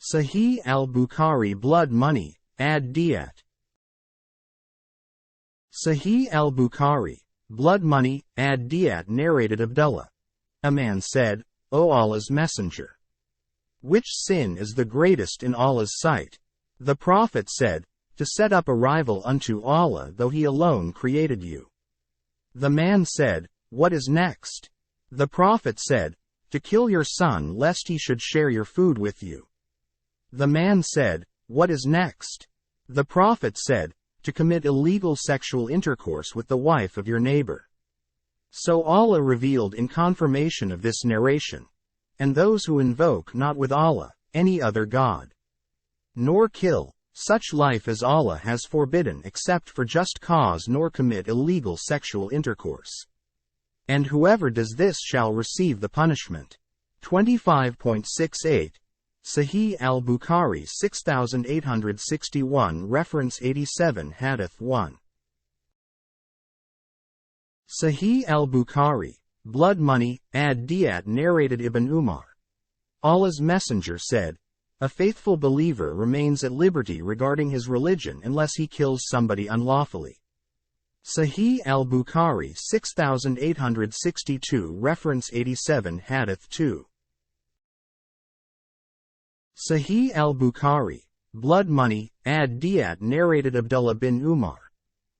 Sahih al-Bukhari blood money, add Diyat. Sahih al-Bukhari, blood money, add Diyat narrated Abdullah. A man said, O Allah's Messenger, which sin is the greatest in Allah's sight? The Prophet said, to set up a rival unto Allah though He alone created you. The man said, what is next? The Prophet said, to kill your son lest he should share your food with you. The man said, what is next? The Prophet said, to commit illegal sexual intercourse with the wife of your neighbor. So Allah revealed in confirmation of this narration, and those who invoke not with Allah any other God, nor kill such life as Allah has forbidden except for just cause, nor commit illegal sexual intercourse. And whoever does this shall receive the punishment. 25.68 Sahih al-Bukhari 6861 Reference 87 Hadith 1. Sahih al-Bukhari, blood money, add Diyat narrated Ibn Umar. Allah's Messenger said, a faithful believer remains at liberty regarding his religion unless he kills somebody unlawfully. Sahih al-Bukhari 6862 Reference 87 Hadith 2. Sahih al-Bukhari, blood money, add Diyat narrated Abdullah bin Umar.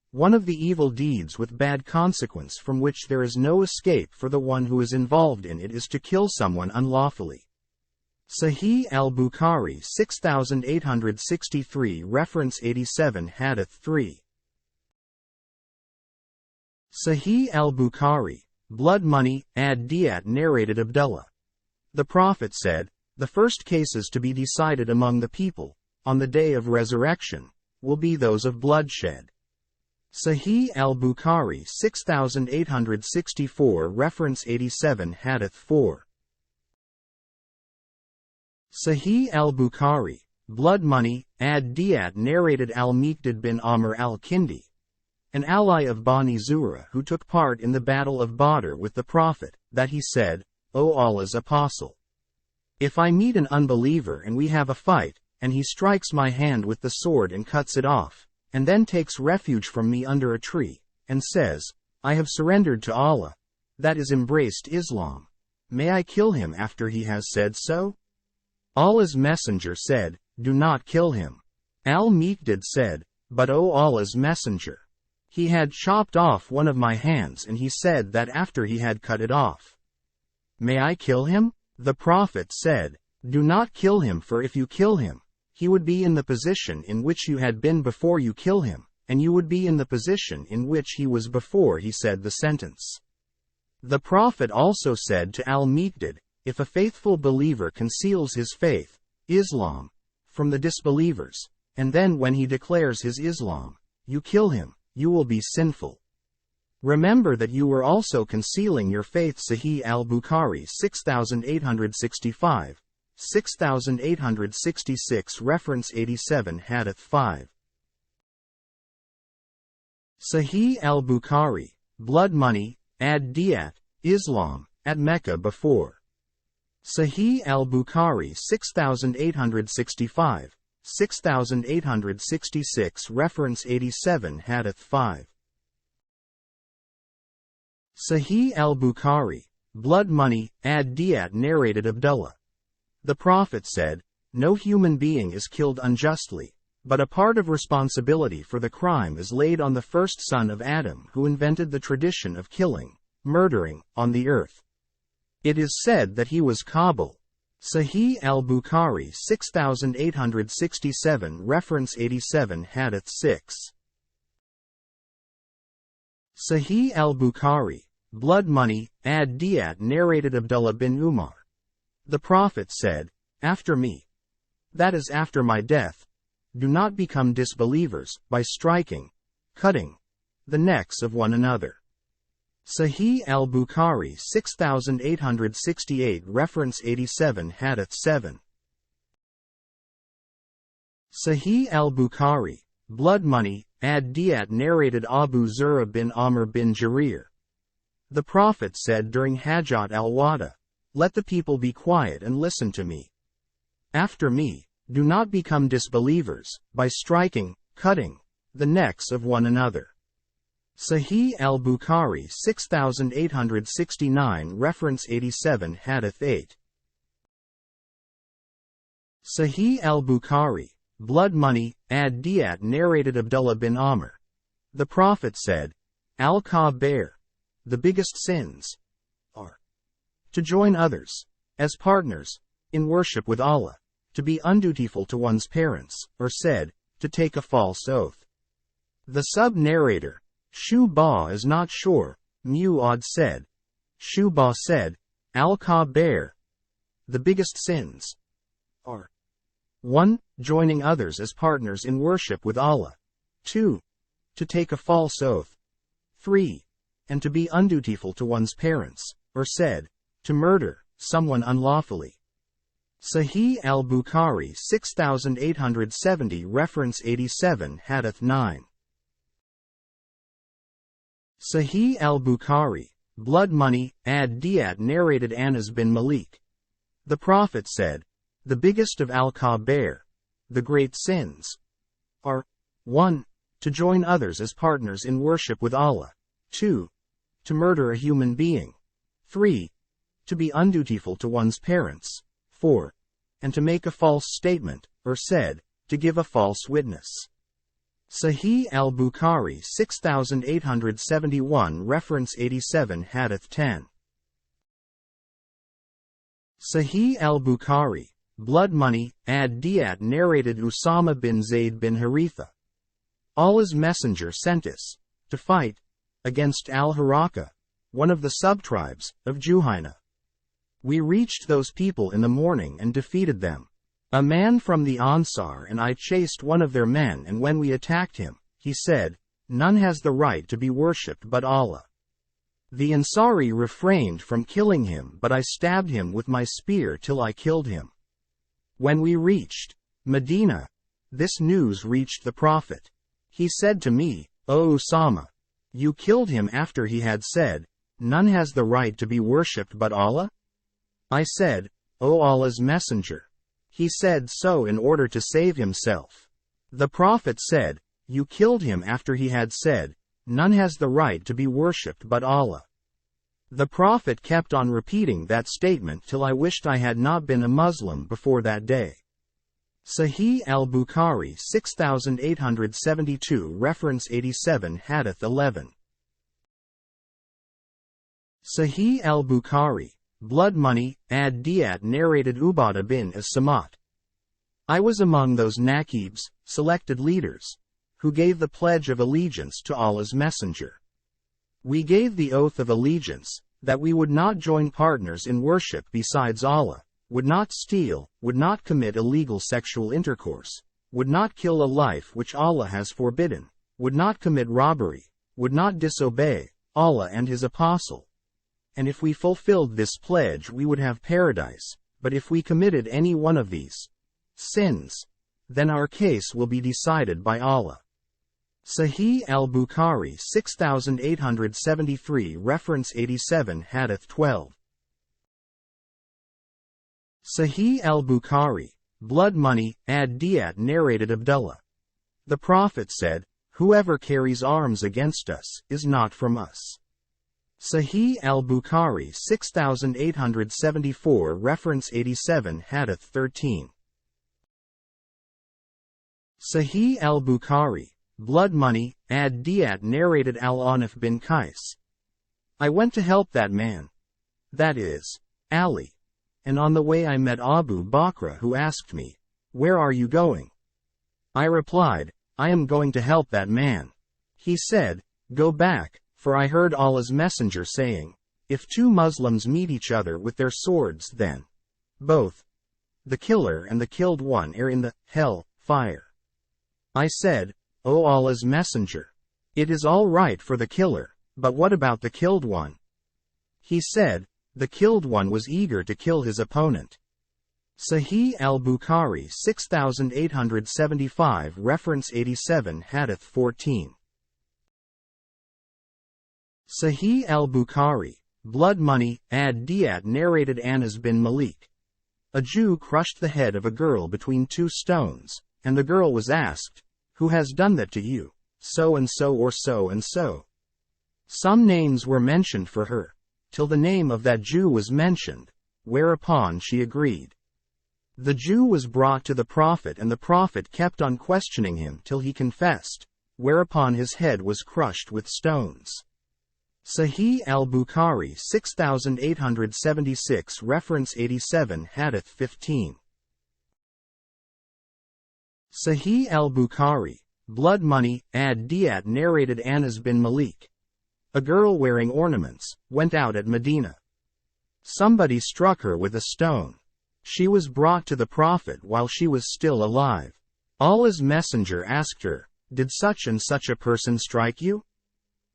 One of the evil deeds with bad consequence from which there is no escape for the one who is involved in it is to kill someone unlawfully. Sahih al-Bukhari 6863 Reference 87 Hadith 3. Sahih al-Bukhari, blood money, add Diyat narrated Abdullah. The Prophet said, the first cases to be decided among the people, on the day of resurrection, will be those of bloodshed. Sahih al-Bukhari 6864 Reference 87 Hadith 4. Sahih al-Bukhari, blood money, add Diyat narrated al-Miqdad bin Amr al-Kindi, an ally of Bani Zura who took part in the battle of Badr with the Prophet, that he said, O Allah's Apostle, if I meet an unbeliever and we have a fight, and he strikes my hand with the sword and cuts it off, and then takes refuge from me under a tree, and says, I have surrendered to Allah, that is embraced Islam, may I kill him after he has said so? Allah's Messenger said, do not kill him. Al-Miqdad said, but O Allah's Messenger, he had chopped off one of my hands and he said that after he had cut it off. May I kill him? The Prophet said, do not kill him, for if you kill him, he would be in the position in which you had been before you kill him, and you would be in the position in which he was before he said the sentence. The Prophet also said to Al-Miqdad, if a faithful believer conceals his faith, Islam, from the disbelievers, and then when he declares his Islam, you kill him, you will be sinful. Remember that you were also concealing your faith. Sahih al-Bukhari 6865, 6866 Reference 87 Hadith 5. Sahih al-Bukhari, blood money, add Diyat, Islam, at Mecca before. Sahih al-Bukhari 6865, 6866 Reference 87 Hadith 5. Sahih al-Bukhari, blood money, add Diyat narrated Abdullah. The Prophet said, no human being is killed unjustly, but a part of responsibility for the crime is laid on the first son of Adam who invented the tradition of killing, murdering, on the earth. It is said that he was Qabil. Sahih al-Bukhari 6867 Reference 87 Hadith 6. Sahih al-Bukhari, blood money, add Diyat narrated Abdullah bin Umar. The Prophet said, after me, that is after my death, do not become disbelievers by striking, cutting, the necks of one another. Sahih al-Bukhari 6868 Reference 87 Hadith 7. Sahih al-Bukhari, blood money, add Diyat narrated Abu Zur'a bin Amr bin Jarir. The Prophet said during Hajjat al-Wada, let the people be quiet and listen to me. After me, Do not become disbelievers, by striking, cutting, the necks of one another. Sahih al-Bukhari 6869 reference 87 Hadith 8. Sahih al-Bukhari, blood money, ad Diyat narrated Abdullah bin Amr. The Prophet said, Al-Kabair, the biggest sins, are to join others, as partners, in worship with Allah, to be undutiful to one's parents, or said, to take a false oath. The sub-narrator, Shu'bah is not sure, Mu'ad said. Shu'bah said, Al-Kabair, the biggest sins, are 1. Joining others as partners in worship with Allah. 2. To take a false oath. 3. And to be undutiful to one's parents, or said, to murder someone unlawfully. Sahih al-Bukhari 6870 reference 87 Hadith 9. Sahih al-Bukhari, blood money, ad Diyat narrated Anas bin Malik. The Prophet said, the biggest of al-Kabair, the great sins, are 1. To join others as partners in worship with Allah. 2. To murder a human being. 3. To be undutiful to one's parents. 4. And to make a false statement, or said, to give a false witness. Sahih al-Bukhari 6871 reference 87 Hadith 10. Sahih al-Bukhari, blood money, ad Diyat narrated Usama bin Zayd bin Haritha. Allah's messenger sent us to fight against al-Haraka, one of the subtribes of Juhayna. We reached those people in the morning and defeated them. A man from the Ansar and I chased one of their men, and when we attacked him, he said, none has the right to be worshipped but Allah. The Ansari refrained from killing him, but I stabbed him with my spear till I killed him. When we reached Medina, this news reached the Prophet. He said to me, O Usama, you killed him after he had said, none has the right to be worshipped but Allah? I said, O Allah's messenger. He said so in order to save himself. The Prophet said, you killed him after he had said, none has the right to be worshipped but Allah. The Prophet kept on repeating that statement till I wished I had not been a Muslim before that day. Sahih al-Bukhari 6872 reference 87 Hadith 11. Sahih al-Bukhari, blood money, ad Diyat narrated Ubadah bin as-Samat. I was among those Naqibs, selected leaders, who gave the pledge of allegiance to Allah's messenger. We gave the oath of allegiance, that we would not join partners in worship besides Allah, would not steal, would not commit illegal sexual intercourse, would not kill a life which Allah has forbidden, would not commit robbery, would not disobey Allah and His Apostle. And if we fulfilled this pledge we would have paradise, but if we committed any one of these sins, then our case will be decided by Allah. Sahih al-Bukhari 6873 reference 87 Hadith 12. Sahih al-Bukhari, blood money, ad Diyat narrated Abdullah. The Prophet said, whoever carries arms against us is not from us. Sahih al-Bukhari 6874 reference 87 Hadith 13. Sahih al-Bukhari, blood money, ad Diyat narrated Al-Anif bin Qais. I went to help that man, that is, Ali, and on the way I met Abu Bakr, who asked me, where are you going? I replied, I am going to help that man. He said, go back, for I heard Allah's messenger saying, if two Muslims meet each other with their swords, then both the killer and the killed one are in the hell fire. I said, O Allah's messenger, it is all right for the killer, but what about the killed one? He said, the killed one was eager to kill his opponent. Sahih al-Bukhari 6875 reference 87 Hadith 14. Sahih al-Bukhari, blood money, ad Diyat narrated Anas bin Malik. A Jew crushed the head of a girl between 2 stones, and the girl was asked, "Who has done that to you? So and so or so and so?" Some names were mentioned for her, till the name of that Jew was mentioned, whereupon she agreed. The Jew was brought to the Prophet, and the Prophet kept on questioning him till he confessed, whereupon his head was crushed with stones. Sahih al-Bukhari 6876 reference 87 Hadith 15. Sahih al-Bukhari, Blood Money, Ad Diyat narrated Anas bin Malik. A girl wearing ornaments went out at Medina. Somebody struck her with a stone. She was brought to the Prophet while she was still alive. Allah's Messenger asked her, "Did such and such a person strike you?"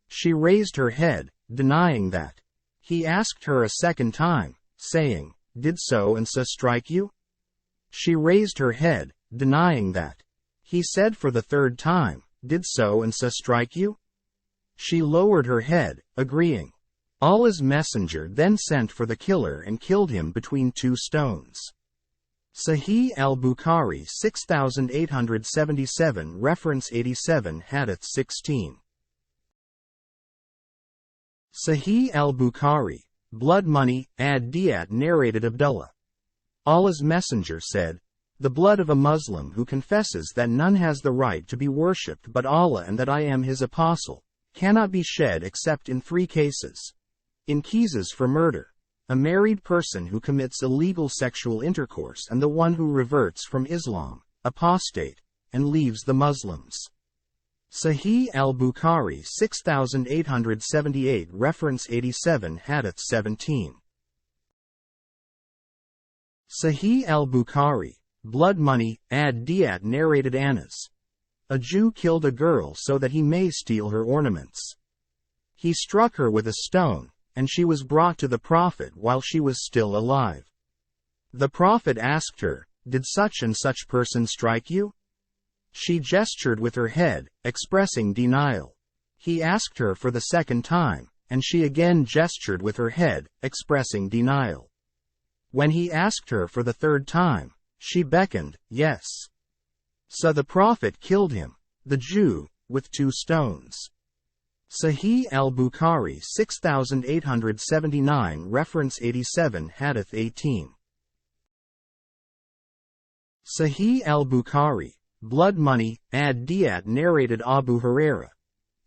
She raised her head, denying that. He asked her a second time, saying, "Did so and so strike you?" She raised her head, denying that. He said for the third time, "Did so and so strike you?" She lowered her head, agreeing. Allah's Messenger then sent for the killer and killed him between 2 stones. Sahih al-Bukhari 6877 reference 87 Hadith 16. Sahih al-Bukhari, Blood Money, Ad Diyat narrated Abdullah. Allah's Messenger said, "The blood of a Muslim who confesses that none has the right to be worshipped but Allah and that I am his apostle, cannot be shed except in 3 cases. In cases for murder, a married person who commits illegal sexual intercourse, and the one who reverts from Islam, apostate, and leaves the Muslims." Sahih al-Bukhari 6878 reference 87 Hadith 17. Sahih al-Bukhari, Blood Money, Ad Diyat narrated Anas. A Jew killed a girl so that he may steal her ornaments. He struck her with a stone, and she was brought to the Prophet while she was still alive. The Prophet asked her, "Did such and such person strike you?" She gestured with her head, expressing denial. He asked her for the second time, and she again gestured with her head, expressing denial. When he asked her for the third time, she beckoned, "Yes." So the Prophet killed him, the Jew, with 2 stones. Sahih al-Bukhari 6879 reference 87 Hadith 18. Sahih al-Bukhari, Blood Money, Ad Diyat narrated Abu Hurairah.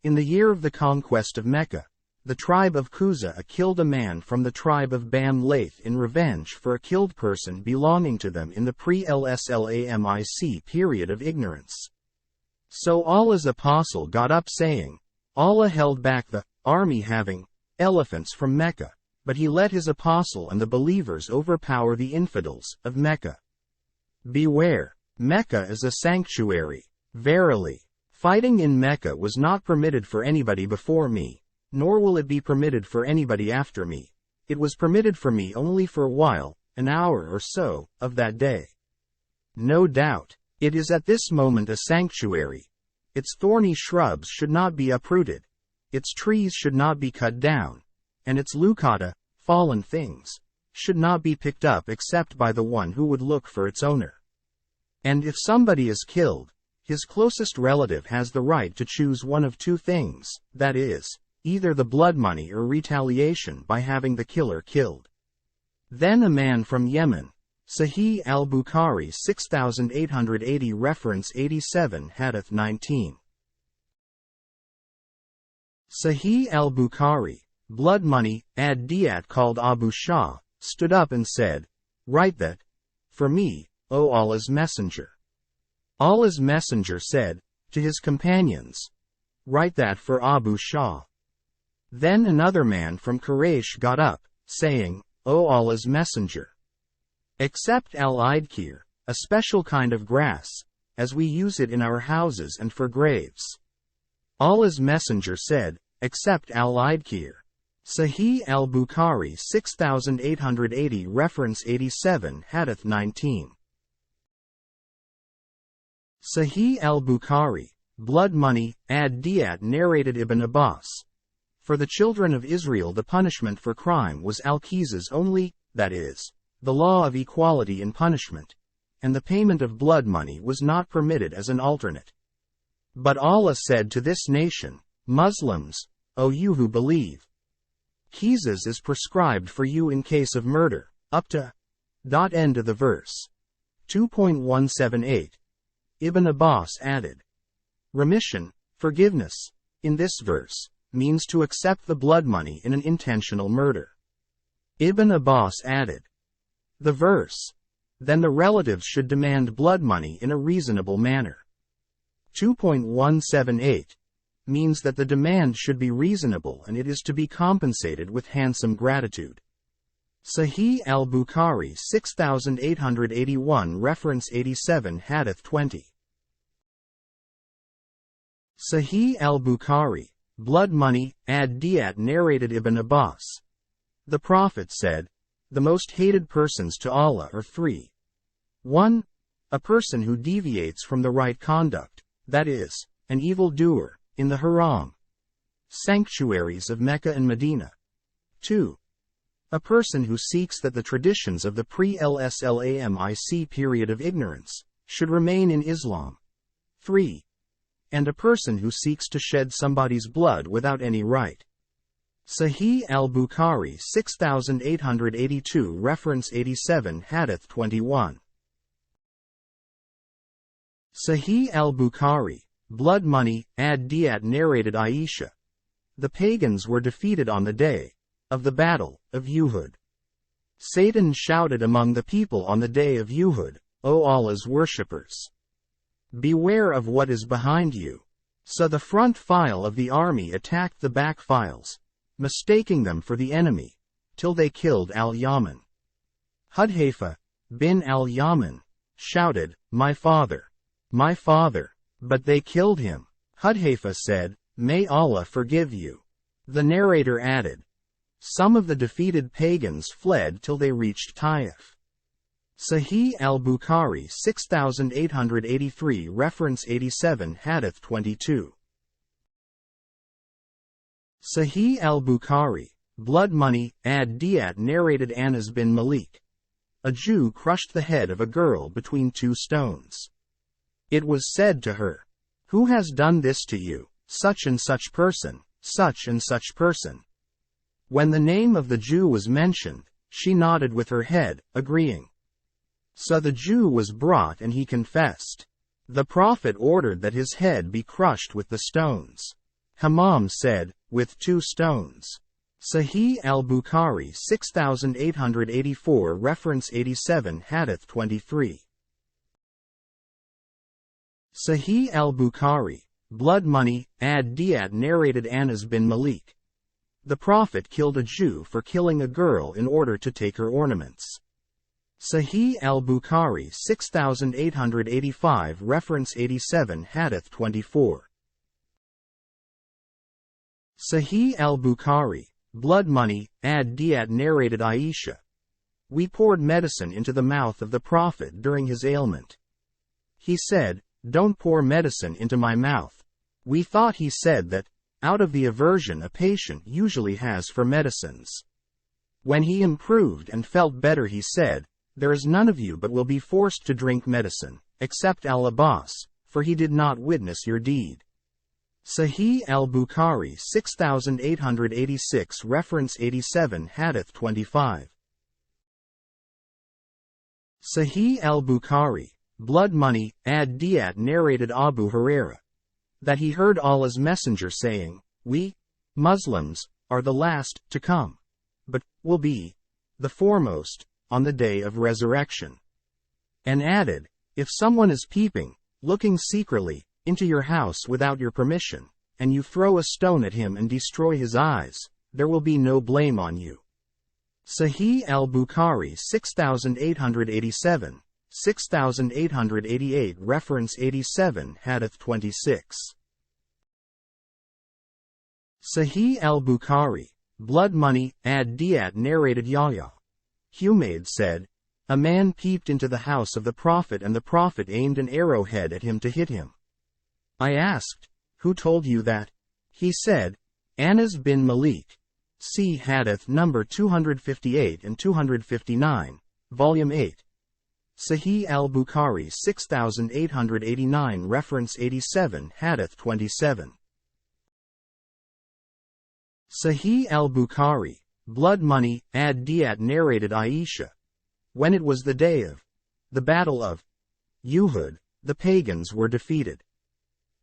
In the year of the conquest of Mecca, the tribe of Khuzā killed a man from the tribe of Bam Laith in revenge for a killed person belonging to them in the pre-Islamic period of ignorance. So Allah's apostle got up saying, Allah held back the army having elephants from Mecca, but he let his apostle and the believers overpower the infidels of Mecca. Beware, Mecca is a sanctuary. Verily, fighting in Mecca was not permitted for anybody before me, nor will it be permitted for anybody after me. It was permitted for me only for a while, an hour or so, of that day. No doubt, it is at this moment a sanctuary. Its thorny shrubs should not be uprooted, its trees should not be cut down, and its lukata, fallen things, should not be picked up except by the one who would look for its owner. And if somebody is killed, his closest relative has the right to choose one of 2 things, that is, either the blood money or retaliation by having the killer killed. Then a man from Yemen, Sahih al-Bukhari 6880 reference 87 Hadith 19. Sahih al-Bukhari, Blood Money, Ad Diyat called Abu Shah, stood up and said, "Write that, for me, O Allah's Messenger." Allah's Messenger said, to his companions, "Write that for Abu Shah." Then another man from Quraysh got up, saying, "O Allah's Messenger, accept al-idkir, a special kind of grass, as we use it in our houses and for graves." Allah's Messenger said, "Accept al-idkir." Sahih al-Bukhari 6880 reference 87 Hadith 19. Sahih al-Bukhari, Blood Money, Ad Diyat narrated Ibn Abbas. For the children of Israel the punishment for crime was al-qisas only, that is, the law of equality in punishment, and the payment of blood money was not permitted as an alternate. But Allah said to this nation, Muslims, O you who believe, qisas is prescribed for you in case of murder, up to. End of the verse. 2.178. Ibn Abbas added, remission, forgiveness, in this verse, means to accept the blood money in an intentional murder. Ibn Abbas added, the verse, then the relatives should demand blood money in a reasonable manner. 2.178, means that the demand should be reasonable and it is to be compensated with handsome gratitude. Sahih al-Bukhari 6881 reference 87 Hadith 20. Sahih al-Bukhari, blood money, Diyat narrated Ibn Abbas. The Prophet said, the most hated persons to Allah are three. 1. A person who deviates from the right conduct, that is, an evildoer, in the haram sanctuaries of Mecca and Medina. 2. A person who seeks that the traditions of the pre-Islamic period of ignorance should remain in Islam. 3. And a person who seeks to shed somebody's blood without any right. Sahih al-Bukhari 6882 reference 87 Hadith 21. Sahih al-Bukhari, blood money, Diyat narrated Aisha. The pagans were defeated on the day of the battle of Uhud. Satan shouted among the people on the day of Uhud, O Allah's worshippers, beware of what is behind you. So the front file of the army attacked the back files, mistaking them for the enemy, till they killed al-Yaman. Hudhayfa bin al-Yaman shouted, my father, but they killed him. Hudhayfa said, may Allah forgive you. The narrator added, some of the defeated pagans fled till they reached Taif. Sahih al-Bukhari 6883 reference 87 Hadith 22. Sahih al-Bukhari, blood money, Diyat narrated Anas bin Malik. A Jew crushed the head of a girl between two stones. It was said to her, who has done this to you? Such and such person, such and such person. When the name of the Jew was mentioned, she nodded with her head, agreeing. So the Jew was brought and he confessed. The Prophet ordered that his head be crushed with the stones. Hammam said, with 2 stones. Sahih al-Bukhari 6884 reference 87 Hadith 23. Sahih al-Bukhari, blood money, Diyat narrated Anas bin Malik. The Prophet killed a Jew for killing a girl in order to take her ornaments. Sahih al-Bukhari 6885 reference 87 Hadith 24. Sahih al-Bukhari, blood money, Diyat narrated Aisha. We poured medicine into the mouth of the Prophet during his ailment. He said, don't pour medicine into my mouth. We thought he said that, out of the aversion a patient usually has for medicines. When he improved and felt better he said, there is none of you but will be forced to drink medicine, except al-Abbas, for he did not witness your deed. Sahih al-Bukhari 6886 reference 87 Hadith 25. Sahih al-Bukhari, blood money, Diyat narrated Abu Huraira. That he heard Allah's Messenger saying, we, Muslims, are the last to come, but will be the foremost on the day of resurrection. And added, if someone is peeping, looking secretly, into your house without your permission, and you throw a stone at him and destroy his eyes, there will be no blame on you. Sahih al-Bukhari 6887, 6888 reference 87 Hadith 26. Sahih al-Bukhari, blood money, Diyat narrated Yahya. Humayd said, a man peeped into the house of the Prophet and the Prophet aimed an arrowhead at him to hit him. I asked, who told you that? He said, Anas bin Malik. See Hadith number 258 and 259, Volume 8. Sahih al-Bukhari 6889 Reference 87 Hadith 27. Sahih al-Bukhari, Blood Money, Ad Diyat narrated Aisha. When it was the day of the battle of Uhud, the pagans were defeated.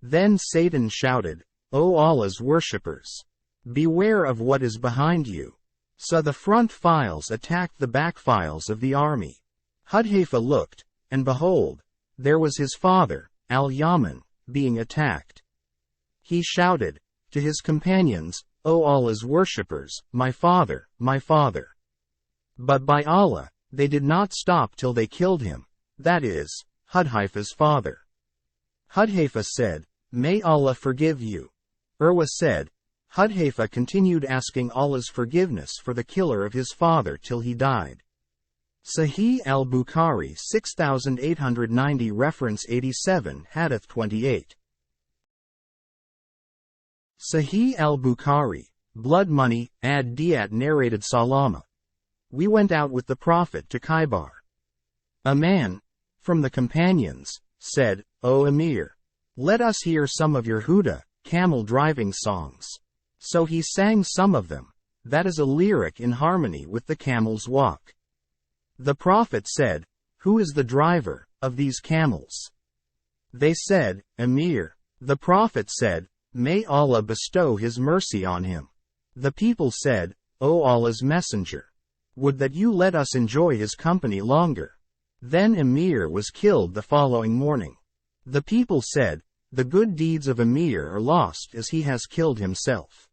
Then Satan shouted, O Allah's worshippers! Beware of what is behind you. So the front files attacked the back files of the army. Hadiths looked, and behold, there was his father, Al-Yaman, being attacked. He shouted to his companions, O Allah's worshippers, my father, my father. But by Allah, they did not stop till they killed him, that is, Hadith's father. Hadiths said, May Allah forgive you. Urwa said, Hadiths continued asking Allah's forgiveness for the killer of his father till he died. Sahih al-Bukhari 6890 Reference 87 Hadith 28. Sahih al-Bukhari, Blood Money, Ad Diyat narrated Salama. We went out with the Prophet to Khaybar. A man, from the companions, said, O Emir, let us hear some of your huda, camel-driving songs. So he sang some of them, that is a lyric in harmony with the camel's walk. The Prophet said, Who is the driver of these camels? They said, Emir. The Prophet said, May Allah bestow His mercy on him. The people said, O Allah's Messenger! Would that you let us enjoy his company longer. Then Emir was killed the following morning. The people said, The good deeds of Emir are lost as he has killed himself.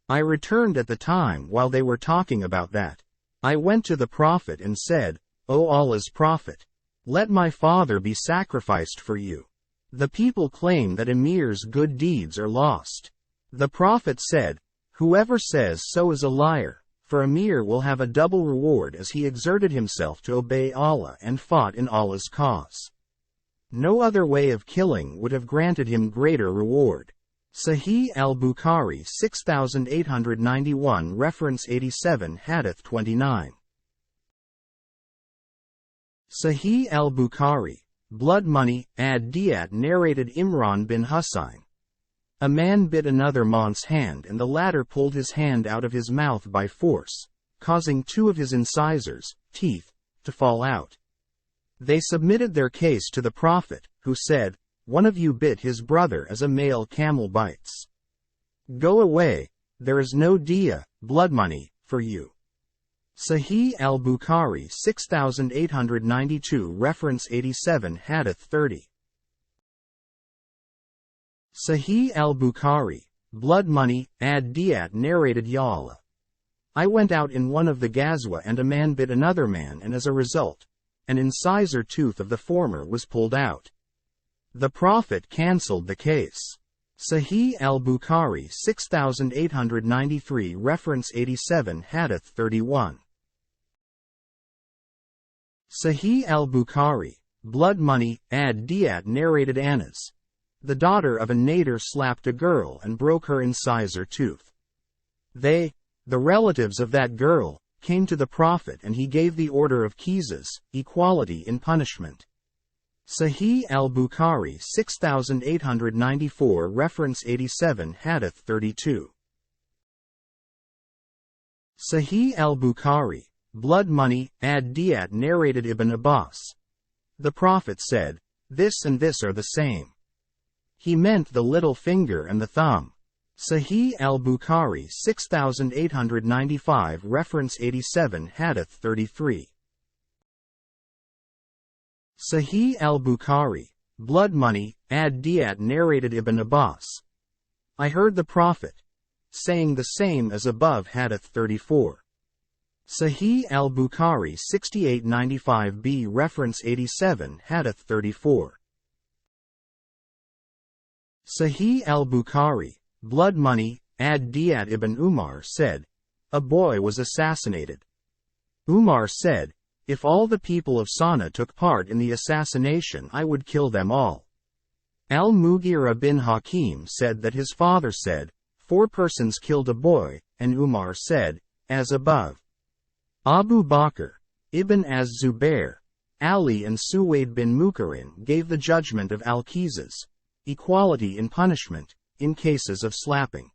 I returned at the time while they were talking about that. I went to the Prophet and said, O Allah's Prophet! Let my father be sacrificed for you. The people claim that Emir's good deeds are lost. The Prophet said, Whoever says so is a liar, for Emir will have a double reward as he exerted himself to obey Allah and fought in Allah's cause. No other way of killing would have granted him greater reward. Sahih al-Bukhari 6891 Reference 87 Hadith 29. Sahih al-Bukhari, Blood Money, Ad Diyat narrated Imran bin Husayn. A man bit another man's hand and the latter pulled his hand out of his mouth by force, causing two of his incisors, teeth, to fall out. They submitted their case to the Prophet, who said, One of you bit his brother as a male camel bites. Go away, there is no diya, blood money, for you. Sahih al-Bukhari 6892 Reference 87 Hadith 30. Sahih al-Bukhari, Blood Money, Ad Diyat narrated Ya'ala. I went out in one of the Ghazwa and a man bit another man and as a result, an incisor tooth of the former was pulled out. The Prophet cancelled the case. Sahih al-Bukhari 6893 Reference 87 Hadith 31. Sahih al-Bukhari, Blood Money, Ad Diyat narrated Anas. The daughter of a Nadir slapped a girl and broke her incisor tooth. The relatives of that girl, came to the Prophet and he gave the order of qisas, equality in punishment. Sahih al-Bukhari 6894 Reference 87 Hadith 32. Sahih al-Bukhari, Blood Money, Ad Diyat narrated Ibn Abbas. The Prophet said, This and this are the same. He meant the little finger and the thumb. Sahih al-Bukhari 6895 Reference 87 Hadith 33. Sahih al-Bukhari, Blood Money, Ad Diyat narrated Ibn Abbas. I heard the Prophet saying the same as above Hadith 34. Sahih al-Bukhari 6895b Reference 87 Hadith 34. Sahih al-Bukhari, Blood Money, Ad Diyat ibn Umar said, A boy was assassinated. Umar said, If all the people of Sana took part in the assassination I would kill them all. Al-Mughira bin Hakim said that his father said, 4 persons killed a boy, and Umar said, as above. Abu Bakr, Ibn az-Zubair, Ali and Suwaid bin Mukarin gave the judgment of al-Qisas, equality in punishment, in cases of slapping.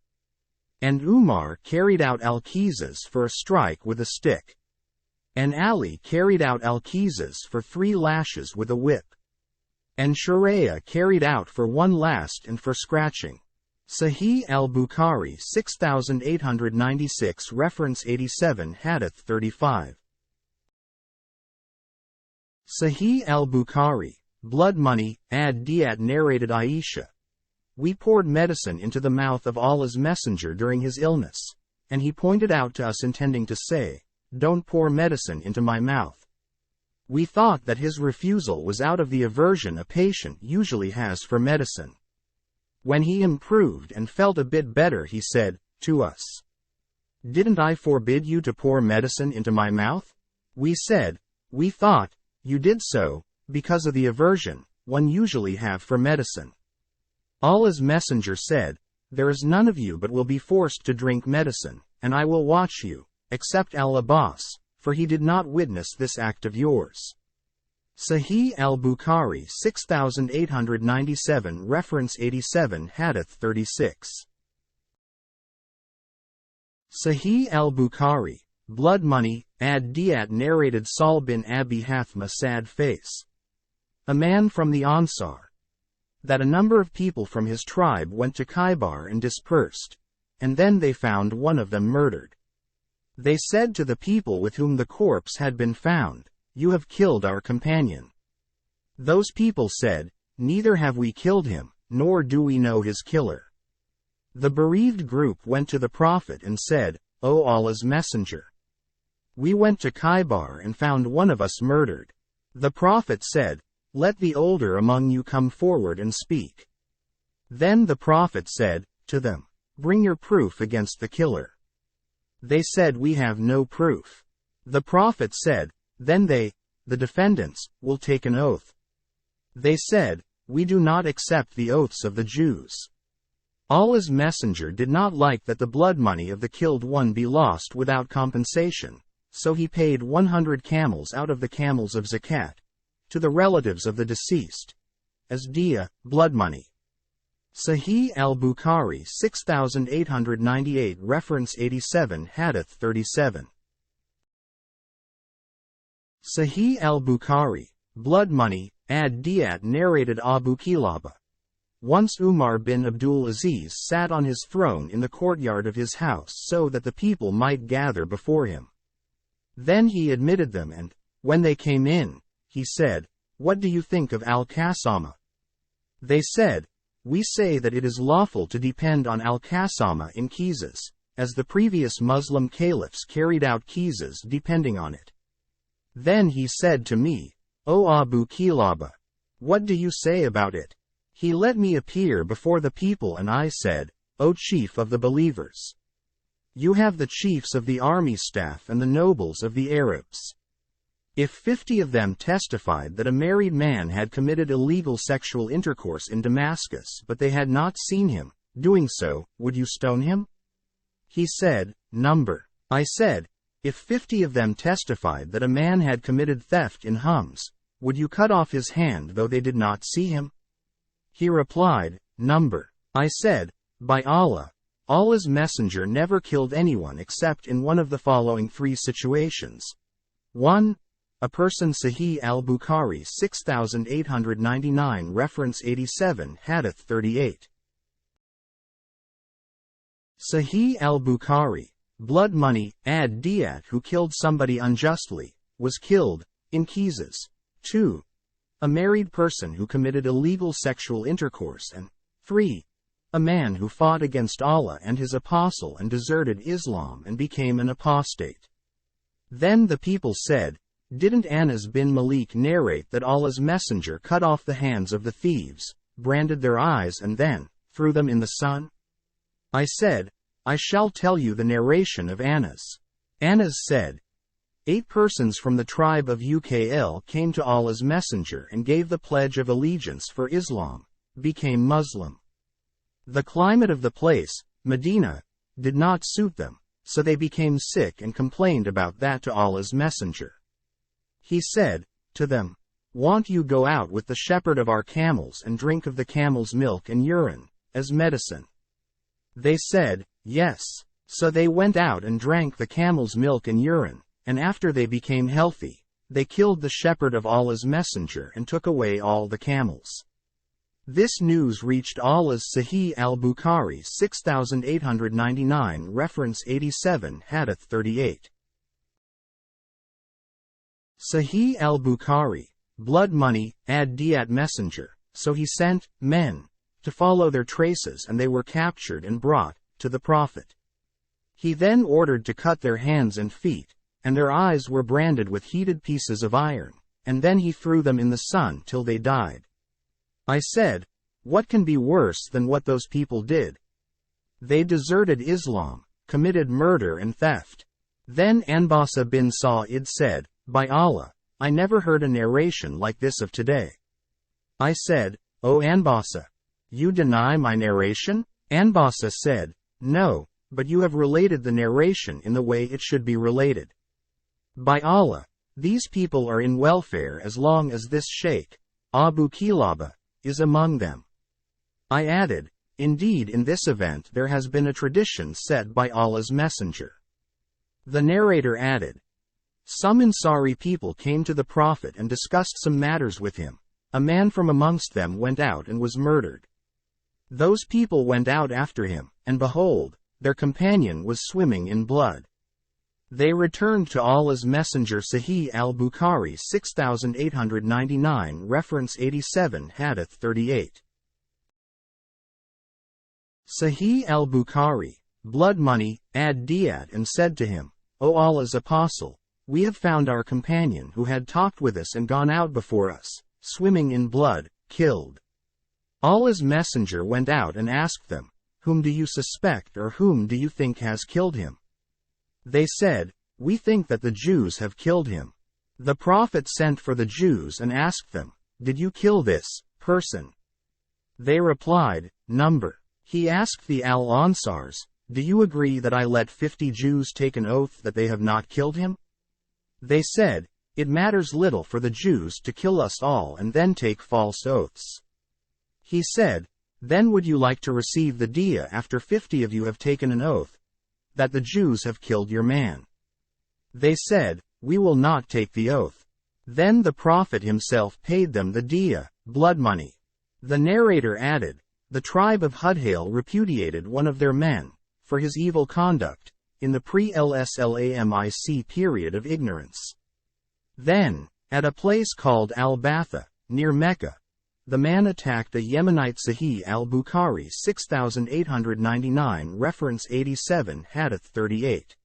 And Umar carried out al-Qisas for a strike with a stick. And Ali carried out al-Qisas for 3 lashes with a whip. And Sharia carried out for 1 last and for scratching. Sahih al-Bukhari 6896 reference 87 Hadith 35. Sahih al-Bukhari, blood money, ad Diyat narrated Aisha. We poured medicine into the mouth of Allah's Messenger during his illness, and he pointed out to us intending to say, "Don't pour medicine into my mouth." We thought that his refusal was out of the aversion a patient usually has for medicine. When he improved and felt a bit better, he said to us, "Didn't I forbid you to pour medicine into my mouth?" We said, "We thought you did so because of the aversion one usually have for medicine." Allah's Messenger said, "There is none of you but will be forced to drink medicine, and I will watch you, except Al-Abbas, for he did not witness this act of yours." Sahih al-Bukhari 6897 reference 87 Hadith 36. Sahih al-Bukhari, blood money, ad Diyat narrated Sal bin Abi Hathma sad face. A man from the Ansar. That a number of people from his tribe went to Khaybar and dispersed, and then they found one of them murdered. They said to the people with whom the corpse had been found, "You have killed our companion." Those people said, "Neither have we killed him, nor do we know his killer." The bereaved group went to the Prophet and said, "O Allah's Messenger, we went to Khaybar and found one of us murdered." The Prophet said, "Let the older among you come forward and speak." Then the Prophet said to them, "Bring your proof against the killer." They said, "We have no proof." The Prophet said, "Then they, the defendants, will take an oath." They said, "We do not accept the oaths of the Jews." Allah's Messenger did not like that the blood money of the killed one be lost without compensation, so he paid 100 camels out of the camels of zakat to the relatives of the deceased, as diya, blood money. Sahih al-Bukhari 6898 reference 87 Hadith 37. Sahih al-Bukhari, blood money, ad Diyat narrated Abu Kilaba. Once Umar bin Abdul Aziz sat on his throne in the courtyard of his house so that the people might gather before him. Then he admitted them and, when they came in, he said, "What do you think of al-Qasama?" They said, "We say that it is lawful to depend on al-Qasama in Qisas, as the previous Muslim caliphs carried out Qisas depending on it." Then he said to me, "O Abu Kilaba, what do you say about it?" He let me appear before the people and I said, "O chief of the believers, you have the chiefs of the army staff and the nobles of the Arabs. If 50 of them testified that a married man had committed illegal sexual intercourse in Damascus but they had not seen him doing so, would you stone him?" He said, "Number." I said, "If 50 of them testified that a man had committed theft in Homs, would you cut off his hand though they did not see him?" He replied, "Number." I said, "By Allah, Allah's Messenger never killed anyone except in one of the following 3 situations. 1. A person. Sahih al-Bukhari 6899 reference 87 Hadith 38. Sahih al-Bukhari, blood money, ad Diyat who killed somebody unjustly, was killed, in Qisas. 2. A married person who committed illegal sexual intercourse and 3. A man who fought against Allah and his apostle and deserted Islam and became an apostate. Then the people said, "Didn't Anas bin Malik narrate that Allah's Messenger cut off the hands of the thieves, branded their eyes and then threw them in the sun?" I said, "I shall tell you the narration of Anas." Anas said, 8 persons from the tribe of Ukl came to Allah's Messenger and gave the pledge of allegiance for Islam, became Muslim. The climate of the place, Medina, did not suit them, so they became sick and complained about that to Allah's Messenger. He said to them, "Won't you go out with the shepherd of our camels and drink of the camel's milk and urine, as medicine?" They said, "Yes." So they went out and drank the camel's milk and urine, and after they became healthy, they killed the shepherd of Allah's messenger and took away all the camels. This news reached Allah's Sahih al-Bukhari 6899 reference 87 Hadith 38. Sahih al-Bukhari, blood money, add Diyat messenger, so he sent men to follow their traces and they were captured and brought to the Prophet. He then ordered to cut their hands and feet, and their eyes were branded with heated pieces of iron, and then he threw them in the sun till they died. I said, "What can be worse than what those people did? They deserted Islam, committed murder and theft." Then Anbasa bin Sa'id said, "By Allah, I never heard a narration like this of today." I said, "O Anbasa, you deny my narration?" Anbasa said, "No, but you have related the narration in the way it should be related. By Allah, these people are in welfare as long as this Sheikh, Abu Kilaba, is among them." I added, "Indeed in this event there has been a tradition set by Allah's messenger." The narrator added, "Some Ansari people came to the Prophet and discussed some matters with him. A man from amongst them went out and was murdered. Those people went out after him, and behold, their companion was swimming in blood. They returned to Allah's messenger Sahih al-Bukhari 6899 reference 87 Hadith 38. Sahih al-Bukhari, blood money, add Diyat and said to him, "O Allah's apostle, we have found our companion who had talked with us and gone out before us, swimming in blood, killed." Allah's messenger went out and asked them, "Whom do you suspect or whom do you think has killed him?" They said, "We think that the Jews have killed him." The Prophet sent for the Jews and asked them, "Did you kill this person?" They replied, "Number." He asked the Al-Ansars, "Do you agree that I let 50 Jews take an oath that they have not killed him?" They said, "It matters little for the Jews to kill us all and then take false oaths." He said, "Then would you like to receive the diya after 50 of you have taken an oath that the Jews have killed your man?" They said, "We will not take the oath." Then the Prophet himself paid them the diya, blood money. The narrator added, "The tribe of Hudhail repudiated one of their men for his evil conduct in the pre-Islamic period of ignorance. Then, at a place called Al-Batha, near Mecca, the man attacked a Yemenite. Sahih al-Bukhari 6899 reference 87 Hadith 38.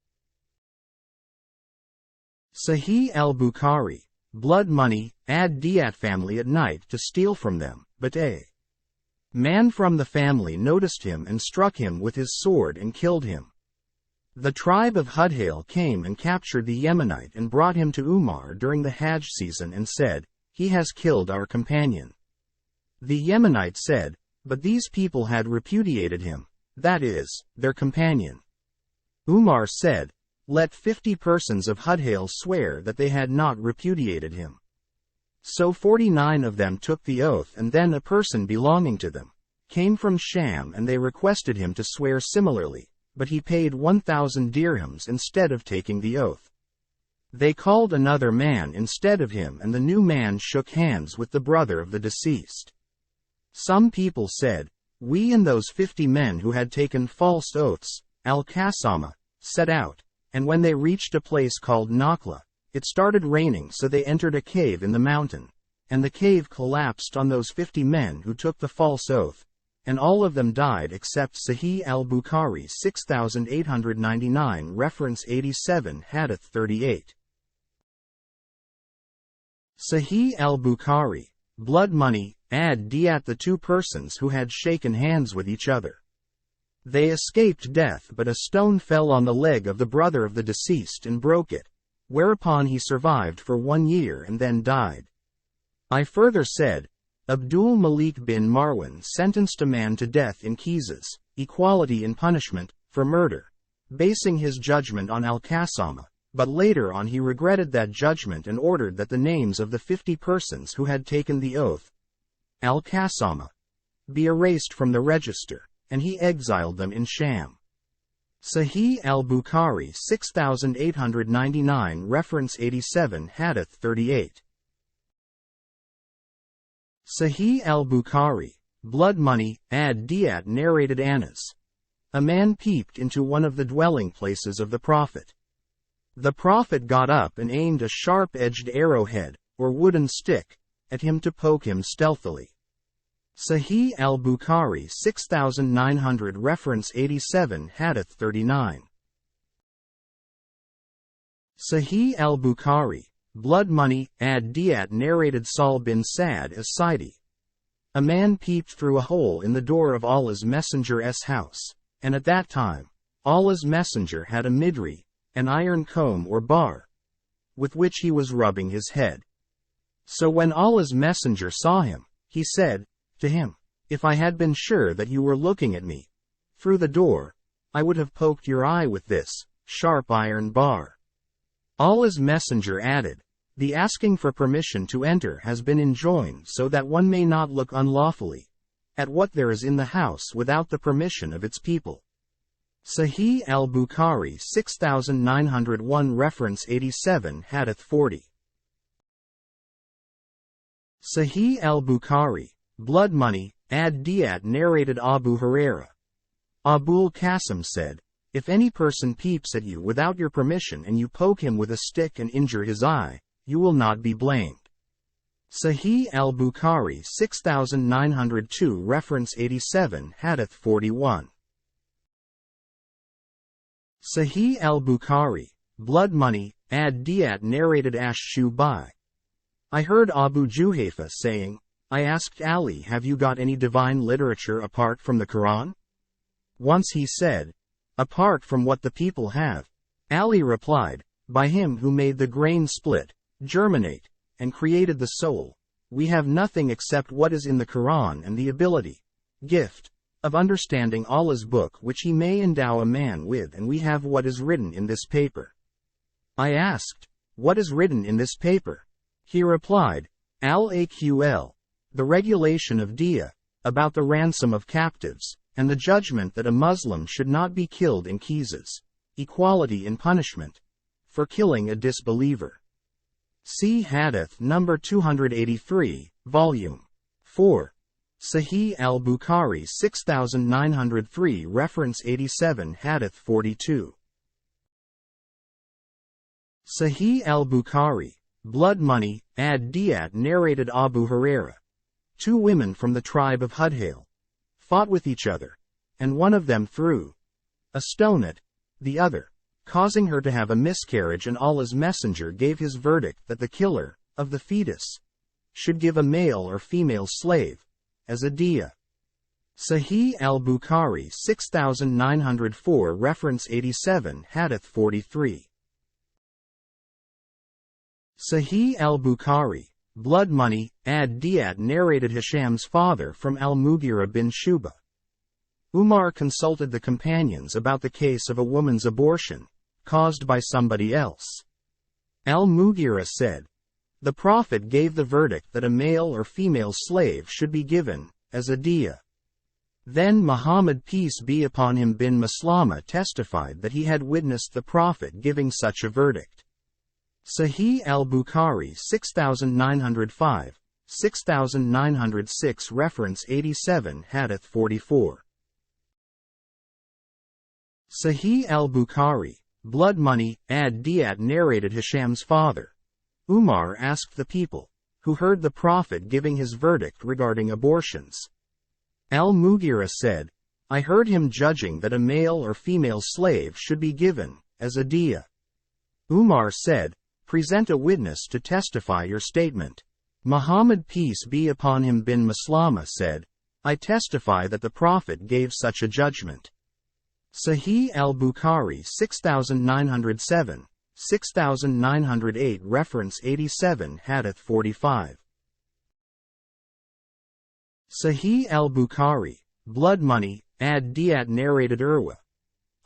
Sahih al-Bukhari, blood money, add Diyat family at night to steal from them, but a man from the family noticed him and struck him with his sword and killed him. The tribe of Hudhail came and captured the Yemenite and brought him to Umar during the Hajj season and said, 'He has killed our companion.' The Yemenite said, 'But these people had repudiated him, that is, their companion.' Umar said, 'Let 50 persons of Hudhail swear that they had not repudiated him.' So 49 of them took the oath, and then a person belonging to them came from Sham and they requested him to swear similarly, but he paid 1,000 dirhams instead of taking the oath. They called another man instead of him, and the new man shook hands with the brother of the deceased. Some people said, 'We and those 50 men who had taken false oaths, al-Qasama, set out, and when they reached a place called Nakhla, it started raining, so they entered a cave in the mountain, and the cave collapsed on those 50 men who took the false oath, and all of them died except Sahih al-Bukhari 6899 reference 87 Hadith 38. Sahih al-Bukhari, blood money, add Diyat the 2 persons who had shaken hands with each other. They escaped death, but a stone fell on the leg of the brother of the deceased and broke it, whereupon he survived for 1 year and then died. I further said, Abdul Malik bin Marwan sentenced a man to death in Qisas, equality in punishment, for murder, basing his judgment on al-Qasama, but later on he regretted that judgment and ordered that the names of the 50 persons who had taken the oath, al-Qasama, be erased from the register, and he exiled them in Sham. Sahih al-Bukhari 6899 reference 87 Hadith 38. Sahih al-Bukhari, Blood Money, Diyat narrated Anas. A man peeped into one of the dwelling places of the Prophet. The Prophet got up and aimed a sharp-edged arrowhead, or wooden stick, at him to poke him stealthily. Sahih al-Bukhari 6900 reference 87 Hadith 39. Sahih al-Bukhari, Blood Money, Diyat narrated Sahl bin Sa'd as-Sa'idi. A man peeped through a hole in the door of Allah's Messenger's house, and at that time, Allah's Messenger had a midri, an iron comb or bar, with which he was rubbing his head. So when Allah's Messenger saw him, he said to him, "If I had been sure that you were looking at me through the door, I would have poked your eye with this sharp iron bar." Allah's Messenger added, "The asking for permission to enter has been enjoined so that one may not look unlawfully at what there is in the house without the permission of its people." Sahih al-Bukhari 6901 reference 87 Hadith 40. Sahih al-Bukhari, Blood Money, Diyat narrated Abu Huraira. Abul Qasim said, "If any person peeps at you without your permission and you poke him with a stick and injure his eye, you will not be blamed." Sahih al-Bukhari 6902 reference 87 Hadith 41. Sahih al-Bukhari, Blood Money, Diyat narrated Ash-Shubai. I heard Abu Juhayfa saying, I asked Ali, "Have you got any divine literature apart from the Quran?" Once he said, "Apart from what the people have." Ali replied, "By him who made the grain split, germinate, and created the soul, we have nothing except what is in the Quran and the ability, gift, of understanding Allah's book which he may endow a man with, and we have what is written in this paper." I asked, "What is written in this paper?" He replied, Al-Aql, the regulation of Diyat, about the ransom of captives, and the judgment that a Muslim should not be killed in Qisas, equality in punishment, for killing a disbeliever. See Hadith number 283, Volume 4. Sahih al-Bukhari 6903 reference 87 Hadith 42. Sahih al-Bukhari, Blood Money, Diyat narrated Abu Huraira. Two women from the tribe of Hudhail fought with each other, and one of them threw a stone at the other, causing her to have a miscarriage, and Allah's Messenger gave his verdict that the killer of the fetus should give a male or female slave as a diyah. Sahih al-Bukhari 6904 reference 87 Hadith 43. Sahih al-Bukhari, Blood Money, Diyat narrated Hisham's father from al-Mughira bin Shuba. Umar consulted the companions about the case of a woman's abortion caused by somebody else. Al-Mughira said, "The Prophet gave the verdict that a male or female slave should be given as a diyah." Then Muhammad, peace be upon him, bin Maslama testified that he had witnessed the Prophet giving such a verdict. Sahih al-Bukhari 6905, 6906 reference 87 Hadith 44. Sahih al-Bukhari, Blood Money, Diyat narrated Hisham's father. Umar asked the people who heard the Prophet giving his verdict regarding abortions. Al-Mughira said, "I heard him judging that a male or female slave should be given as a diyah." Umar said, "Present a witness to testify your statement." Muhammad, peace be upon him, bin Maslama said, "I testify that the Prophet gave such a judgment." Sahih al-Bukhari 6907, 6908 reference 87 Hadith 45. Sahih al-Bukhari, Blood Money, Diyat narrated Urwa.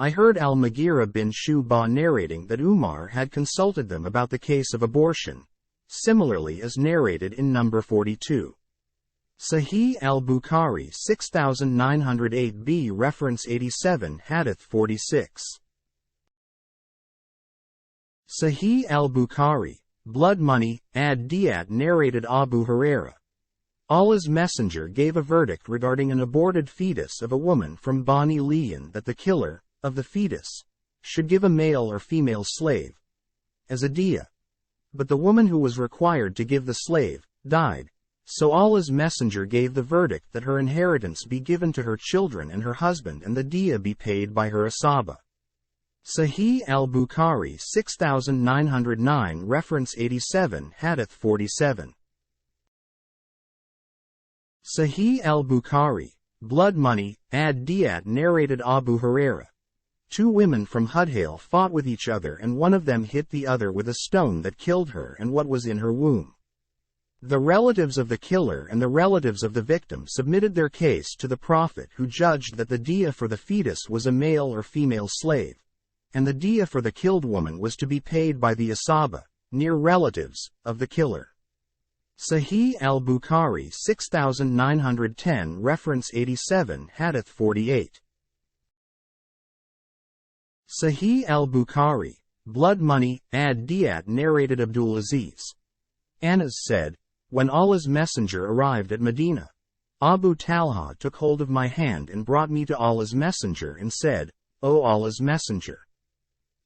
I heard al-Mughira bin Shu'bah narrating that Umar had consulted them about the case of abortion, similarly as narrated in number 42. Sahih al-Bukhari 6908b reference 87 Hadith 46. Sahih al-Bukhari, blood money, Diyat narrated Abu Huraira. Allah's Messenger gave a verdict regarding an aborted fetus of a woman from Bani Liyan that the killer of the fetus should give a male or female slave as a diya. But the woman who was required to give the slave died, so Allah's Messenger gave the verdict that her inheritance be given to her children and her husband and the diya be paid by her asaba. Sahih al-Bukhari 6909 reference 87 Hadith 47. Sahih al-Bukhari, blood money, Diyat narrated Abu Huraira. Two women from Hudhail fought with each other and one of them hit the other with a stone that killed her and what was in her womb. The relatives of the killer and the relatives of the victim submitted their case to the Prophet, who judged that the diya for the fetus was a male or female slave, and the diya for the killed woman was to be paid by the asaba, near relatives, of the killer. Sahih al-Bukhari 6910 reference 87 Hadith 48. Sahih al-Bukhari, blood money, Diyat narrated Abdul Aziz. Anas said, when Allah's Messenger arrived at Medina, Abu Talha took hold of my hand and brought me to Allah's Messenger and said, O Allah's Messenger,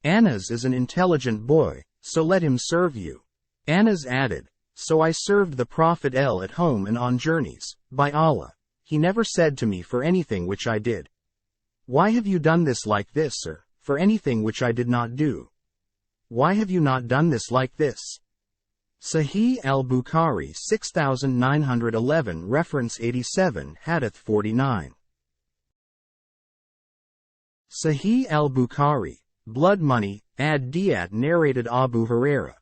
Anas is an intelligent boy, so let him serve you. Anas added, so I served the Prophet at home and on journeys. By Allah, he never said to me for anything which I did, why have you done this like this, or for anything which I did not do, why have you not done this like this? Sahih al-Bukhari 6911 reference 87 Hadith 49. Sahih al-Bukhari, blood money, Diyat narrated Abu Huraira.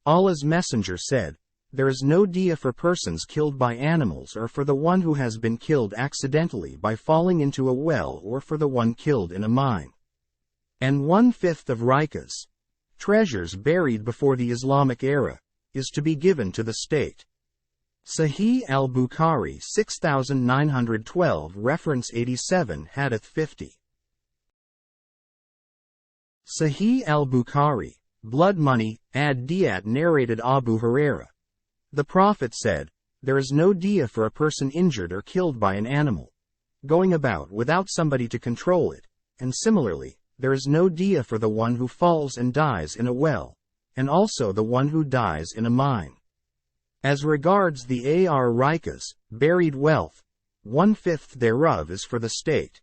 Allah's Messenger said, there is no diya for persons killed by animals or for the one who has been killed accidentally by falling into a well or for the one killed in a mine. And 1/5 of rikas, treasures buried before the Islamic era, is to be given to the state. Sahih al-Bukhari 6912 reference 87 Hadith 50. Sahih al-Bukhari, blood money, Diyat narrated Abu Huraira. The Prophet said, there is no diya for a person injured or killed by an animal, going about without somebody to control it, and similarly, there is no diya for the one who falls and dies in a well, and also the one who dies in a mine. As regards the rikas, buried wealth, 1/5 thereof is for the state.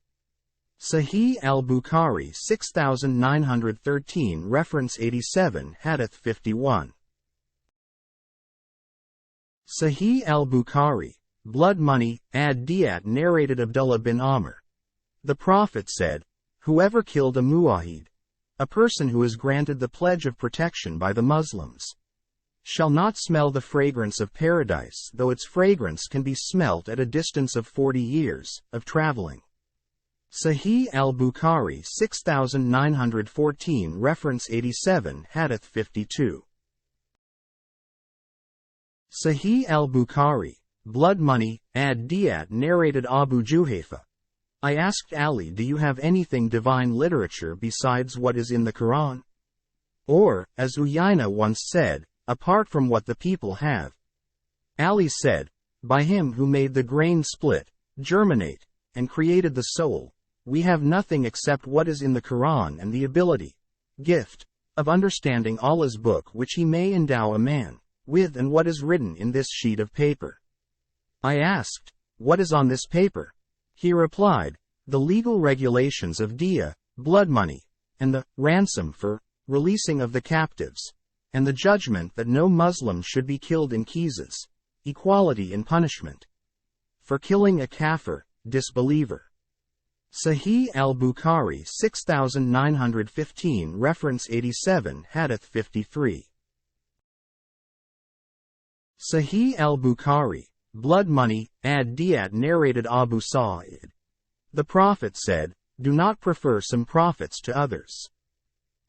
Sahih al-Bukhari 6913 reference 87 Hadith 51. Sahih al-Bukhari, blood money, Diyat narrated Abdullah bin Amr. The Prophet said, whoever killed a muwahid, a person who is granted the pledge of protection by the Muslims, shall not smell the fragrance of paradise, though its fragrance can be smelt at a distance of 40 years of traveling. Sahih al-Bukhari 6914 reference 87 Hadith 52. Sahih al-Bukhari, blood money, Diyat narrated Abu Juhayfa. I asked Ali, do you have anything divine literature besides what is in the Quran? Or, as Uyayna once said, apart from what the people have. Ali said, by him who made the grain split, germinate, and created the soul, we have nothing except what is in the Quran and the ability, gift, of understanding Allah's book which he may endow a man with and what is written in this sheet of paper. I asked, what is on this paper? He replied, the legal regulations of diya, blood money, and the ransom for releasing of the captives, and the judgment that no Muslim should be killed in qisas, equality in punishment, for killing a kafir, disbeliever. Sahih al-Bukhari 6915 reference 87 Hadith 53. Sahih al-Bukhari, blood money, Diyat narrated Abu Sa'id. The Prophet said, do not prefer some prophets to others.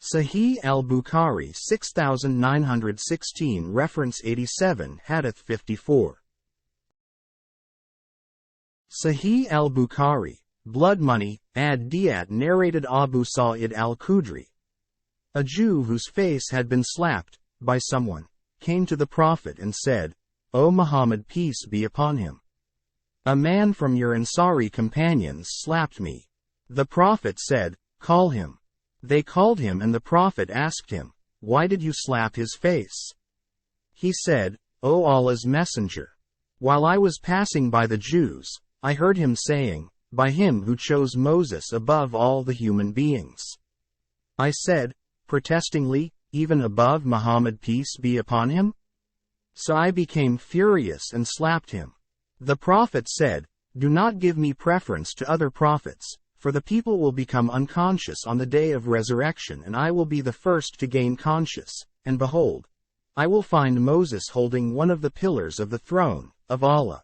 Sahih al-Bukhari 6916 reference 87 Hadith 54. Sahih al-Bukhari, blood money, add Diyat narrated Abu Sa'id al-Khudri. A Jew whose face had been slapped by someone came to the Prophet and said, "O Muhammad, peace be upon him, a man from your Ansari companions slapped me." The Prophet said, "Call him." They called him and the Prophet asked him, "Why did you slap his face?" He said, "O Allah's Messenger, while I was passing by the Jews, I heard him saying, 'By him who chose Moses above all the human beings.' I said, protestingly, 'Even above Muhammad, peace be upon him?' So I became furious and slapped him." The Prophet said, "Do not give me preference to other prophets, for the people will become unconscious on the day of resurrection and I will be the first to gain conscious, and behold, I will find Moses holding one of the pillars of the throne of Allah.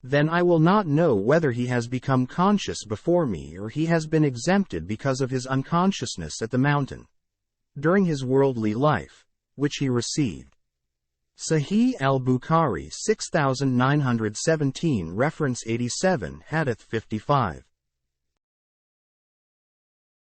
Then I will not know whether he has become conscious before me or he has been exempted because of his unconsciousness at the mountain during his worldly life, which he received." Sahih al-Bukhari 6917 reference 87 Hadith 55.